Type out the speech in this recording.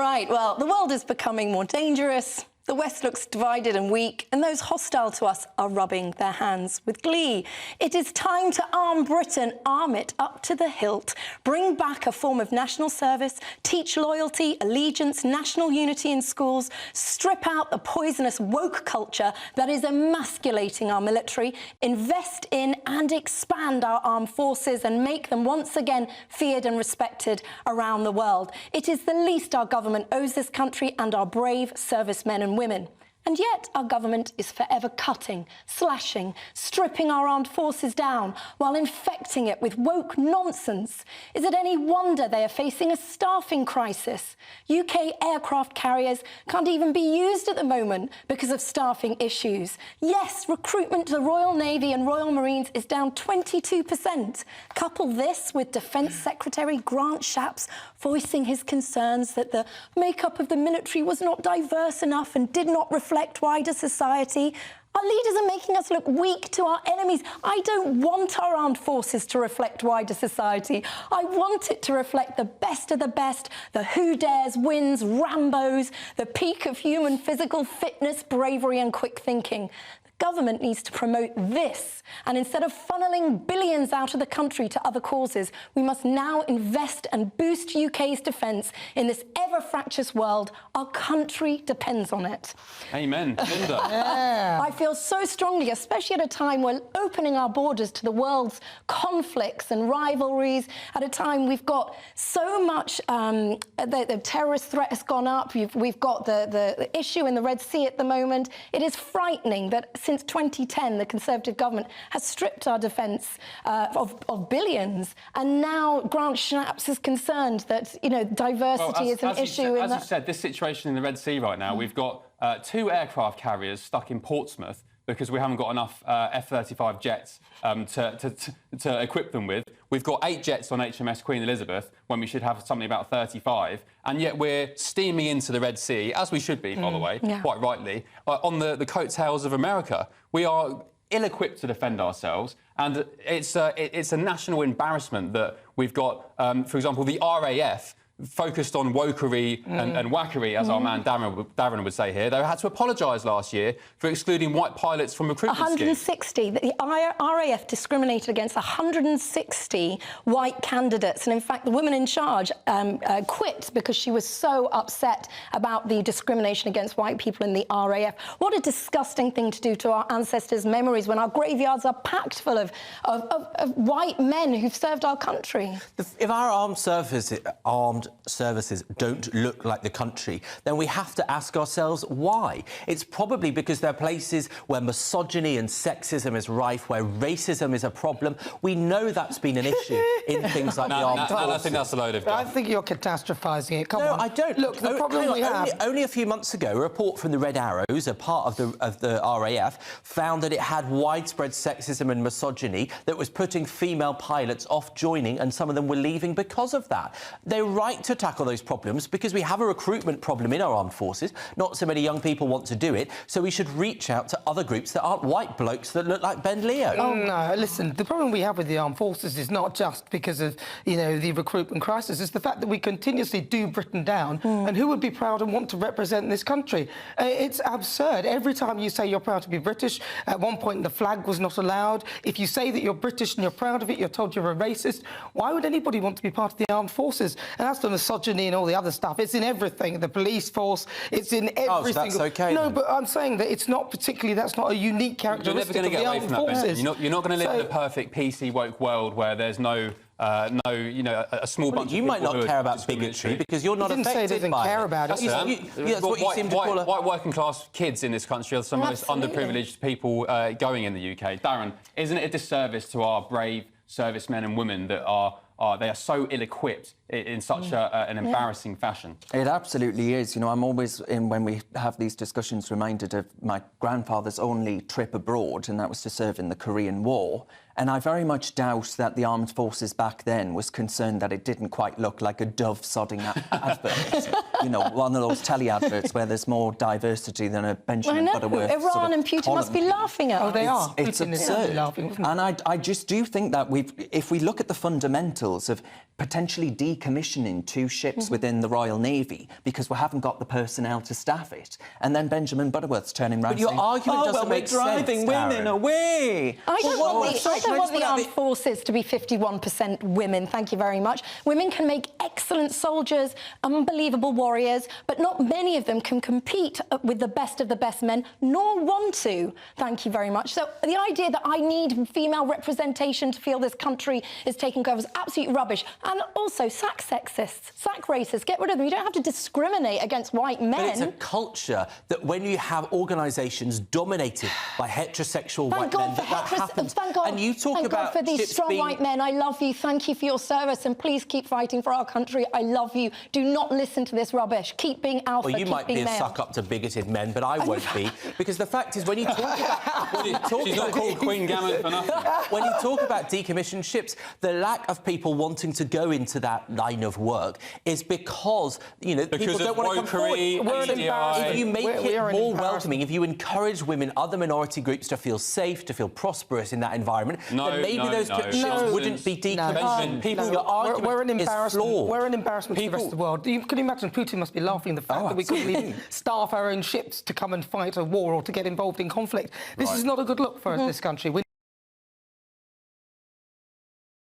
Right, well, the world is becoming more dangerous. The West looks divided and weak, and those hostile to us are rubbing their hands with glee. It is time to arm Britain, arm it up to the hilt, bring back a form of national service, teach loyalty, allegiance, national unity in schools, strip out the poisonous woke culture that is emasculating our military, invest in and expand our armed forces and make them once again feared and respected around the world. It is the least our government owes this country and our brave servicemen and women. And yet our government is forever cutting, slashing, stripping our armed forces down while infecting it with woke nonsense. Is it any wonder they are facing a staffing crisis? UK aircraft carriers can't even be used at the moment because of staffing issues. Yes, recruitment to the Royal Navy and Royal Marines is down 22%. Couple this with Defence Secretary Grant Shapps voicing his concerns that the makeup of the military was not diverse enough and did not reflect wider society. Our leaders are making us look weak to our enemies. I don't want our armed forces to reflect wider society. I want it to reflect the best of the best, the who dares wins, Rambos, the peak of human physical fitness, bravery and quick thinking. The government needs to promote this, and instead of funneling billions out of the country to other causes, we must now invest and boost UK's defence in this ever-fractious world. Our country depends on it. Amen. Linda. Yeah. I feel so strongly, especially at a time we're opening our borders to the world's conflicts and rivalries, at a time we've got so much, the terrorist threat has gone up, we've got the issue in the Red Sea at the moment. It is frightening that since 2010, the Conservative government has stripped our defence of billions, and now Grant Shapps is concerned that, you know, diversity is an issue. As you said, this situation in the Red Sea right now, we've got 2 aircraft carriers stuck in Portsmouth because we haven't got enough F-35 jets to equip them with. We've got 8 jets on HMS Queen Elizabeth when we should have something about 35, and yet we're steaming into the Red Sea, as we should be, by the way, quite rightly, on the coattails of America. We are ill-equipped to defend ourselves, and it's a national embarrassment that we've got, for example, the RAF focused on wokery and wackery, as our man Darren would say here. They had to apologise last year for excluding white pilots from recruitment 160. schemes. The RAF discriminated against 160 white candidates, and in fact the woman in charge quit because she was so upset about the discrimination against white people in the RAF. What a disgusting thing to do to our ancestors' memories when our graveyards are packed full of white men who've served our country. If our armed services don't look like the country, then we have to ask ourselves why. It's probably because they're places where misogyny and sexism is rife, where racism is a problem. We know that's been an issue in things like the armed forces. I think that's a load of guff. I think you're catastrophising it. Come on. No, I don't. Look, the problem we have... Only a few months ago, a report from the Red Arrows, a part of the RAF, found that it had widespread sexism and misogyny that was putting female pilots off joining, and some of them were leaving because of that. They're right to tackle those problems because we have a recruitment problem in our armed forces. Not so many young people want to do it, so we should reach out to other groups that aren't white blokes that look like Ben Leo. Oh, no, listen, the problem we have with the armed forces is not just because of, you know, the recruitment crisis. It's the fact that we continuously do Britain down, and who would be proud and want to represent this country? It's absurd. Every time you say you're proud to be British, at one point the flag was not allowed. If you say that you're British and you're proud of it, you're told you're a racist. Why would anybody want to be part of the armed forces? And that's the misogyny and all the other stuff. It's in everything. The police force, it's in every so that's single... okay, No, then. but I'm saying that it's not particularly... That's not a unique characteristic of the armed forces. You're not going to live in a perfect PC woke world where there's no, you know, a small bunch of people. You might not care about bigotry because you're not affected by it. He didn't say he doesn't care about it. That's what you seem to call it. White working class kids in this country are some of the most underprivileged people going in the UK. Darren, isn't it a disservice to our brave servicemen and women that they are so ill-equipped in such an embarrassing fashion? It absolutely is. You know, I'm always, when we have these discussions, reminded of my grandfather's only trip abroad, and that was to serve in the Korean War. And I very much doubt that the armed forces back then was concerned that it didn't quite look like a dove sodding advert. You know, one of those telly adverts where there's more diversity than a Benjamin Butterworth Iran sort of and Putin column. must be laughing at us. Oh, they are. It's Putin is absurd. laughing, isn't it? And I just do think that if we look at the fundamentals of potentially decommissioning 2 ships within the Royal Navy because we haven't got the personnel to staff it, and then Benjamin Butterworth's turning around But your saying, argument oh, doesn't well, make we're driving sense, women Darren. away. I don't want the let's armed forces to be 51% women, thank you very much. Women can make excellent soldiers, unbelievable warriors, but not many of them can compete with the best of the best men, nor want to, thank you very much. So the idea that I need female representation to feel this country is taken over is absolute rubbish. And also, sack sexists, sack racists, get rid of them. You don't have to discriminate against white men. But it's a culture that when you have organisations dominated by heterosexual white men, that happens. Thank God. And you talk Thank about God for these ships strong being... white men. I love you. Thank you for your service, and please keep fighting for our country. I love you. Do not listen to this rubbish. Keep being alpha. Well, you keep might be being a male. suck-up to bigoted men, but I won't be. Because the fact is, when you talk about... She's not called Queen Gamut for nothing. When you talk about decommissioned ships, the lack of people wanting to go into that line of work is because, you know, people don't want to come forward. If you make it more welcoming, if you encourage women, other minority groups to feel safe, to feel prosperous in that environment, then maybe those ships wouldn't be decommissioned. Your argument we're an embarrassment. is flawed. We're an embarrassment to the rest of the world. You can imagine Putin must be laughing at the fact that we couldn't even staff our own ships to come and fight a war or to get involved in conflict. This is not a good look for this country.